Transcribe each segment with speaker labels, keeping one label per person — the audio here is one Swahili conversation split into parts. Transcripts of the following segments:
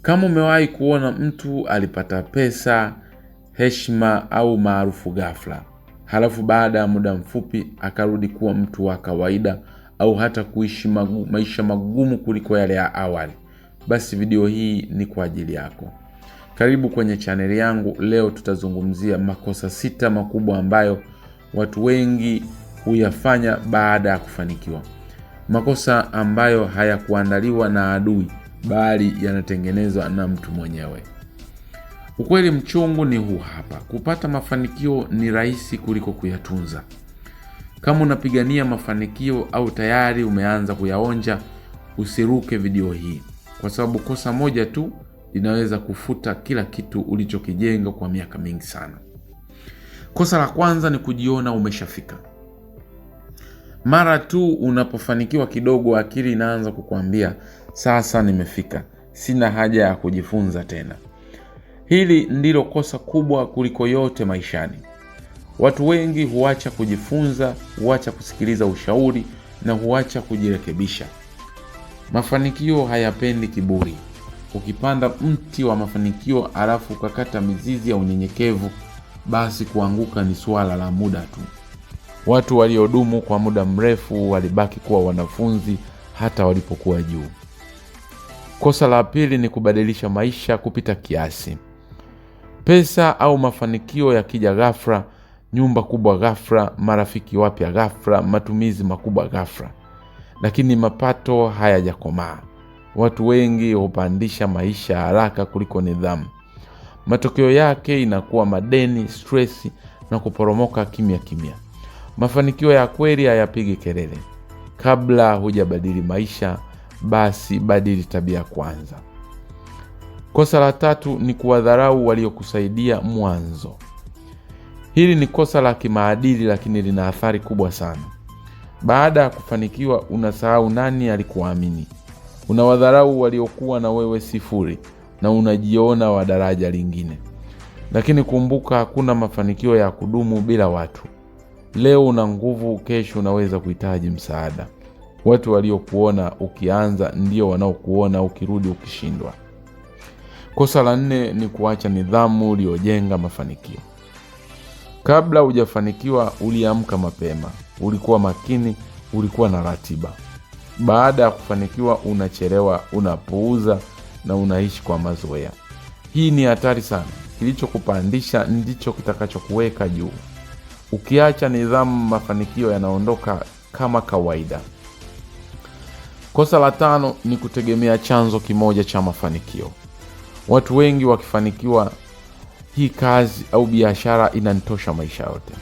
Speaker 1: Kama umewahi kuona mtu alipata pesa, heshima au maarufu ghafla, halafu baada ya muda mfupi akarudi kuwa mtu wa kawaida au hata kuishi maisha magumu kuliko yale ya awali, basi video hii ni kwa ajili yako. Karibu kwenye chaneli yangu. Leo tutazungumzia makosa 6 makubwa ambayo watu wengi huyafanya baada ya kufanikiwa. Makosa ambayo hayakuandaliwa na adui, bali yanatengenezwa na mtu mwenyewe. Ukweli mchungu ni huu hapa: kupata mafanikio ni rahisi kuliko kuyatunza. Kama unapigania mafanikio au tayari umeanza kuyaonja, usiruke video hii, kwa sababu kosa moja tu linaweza kufuta kila kitu ulichokijenga kwa miaka mingi sana. Kosa la kwanza ni kujiona umeshafika. Mara tu unapofanikiwa kidogo, akili inaanza kukuambia, sasa nimefika, sina haja ya kujifunza tena. Hili ndilo kosa kubwa kuliko yote maishani. Watu wengi huacha kujifunza, huacha kusikiliza ushauri na huacha kujirekebisha. Mafanikio hayapendi kiburi. Ukipanda mti wa mafanikio alafu ukakata mizizi ya unyenyekevu, basi kuanguka ni swala la muda tu. Watu waliodumu kwa muda mrefu walibaki kuwa wanafunzi hata walipokuwa juu. Kosa la pili ni kubadilisha maisha kupita kiasi. Pesa au mafanikio yakija ghafla, nyumba kubwa ghafla, marafiki wapya ghafla, matumizi makubwa ghafla, lakini mapato hayajakomaa, watu wengi hupandisha maisha haraka kuliko nidhamu. Matokeo yake inakuwa madeni, stress na kuporomoka kimya kimya. Mafanikio ya kweli hayapigi kelele. Kabla hujabadili maisha, basi badili tabia kwanza. Kosa la tatu ni kuwadharau waliokusaidia mwanzo. Hili ni kosa la kimaadili, lakini lina athari kubwa sana. Baada ya kufanikiwa, unasahau nani alikuamini. Unawadharau waliokuwa na wewe sifuri na unajiona wa daraja lingine. Lakini kumbuka, hakuna mafanikio ya kudumu bila watu. Leo una nguvu, kesho unaweza kuhitaji msaada. Watu waliokuona ukianza ndio wanaokuona ukirudi ukishindwa. Kosa la 4 ni kuacha nidhamu uliojenga mafanikio. Kabla hujafanikiwa, uliamka mapema, ulikuwa makini, ulikuwa na ratiba. Baada ya kufanikiwa, unachelewa, unapuuza na unaishi kwa mazoea. Hii ni hatari sana. Kilichokupandisha ndicho kitakachokuweka juu. Ukiacha nidhamu, mafanikio yanaondoka kama kawaida. Kosa la 5 ni kutegemea chanzo kimoja cha mafanikio. Watu wengi wakifanikiwa, hii kazi au biashara inanitosha maisha yote.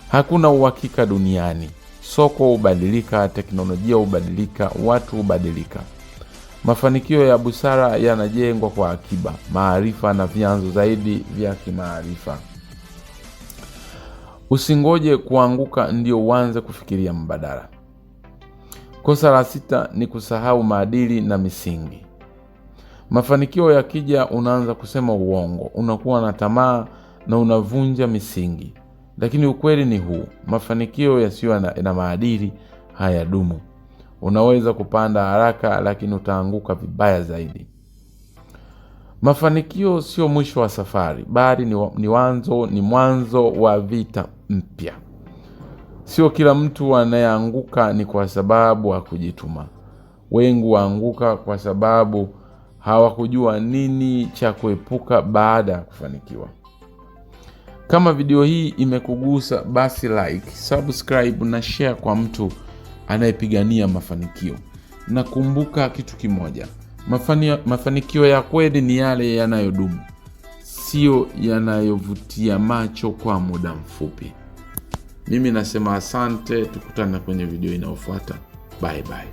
Speaker 1: Hakuna uhakika duniani. Soko hubadilika, teknolojia hubadilika, watu hubadilika. Mafanikio ya busara yanajengwa kwa akiba, maarifa na vyanzo zaidi vya kimaarifa. Usingoje kuanguka ndio uanze kufikiria mbadala. Kosa la 6 ni kusahau maadili na misingi. Mafanikio yakija, unaanza kusema uongo, unakuwa na tamaa na unavunja misingi. Lakini ukweli ni huu: mafanikio yasiyo na maadili hayadumu. Unaweza kupanda haraka, lakini utaanguka vibaya zaidi. Mafanikio sio mwisho wa safari, bali ni mwanzo wa vita mpya. Sio kila mtu anayeanguka ni kwa sababu hakujituma. Wengi waanguka kwa sababu hawakujua nini cha kuepuka baada ya kufanikiwa. Kama video hii imekugusa, basi like, subscribe na share kwa mtu anayepigania mafanikio. Na kumbuka kitu kimoja: mafanikio ya kweli ni yale yanayodumu, sio yanayovutia macho kwa muda mfupi. Mimi nasema asante, tukutane kwenye video inayofuata. Bye bye.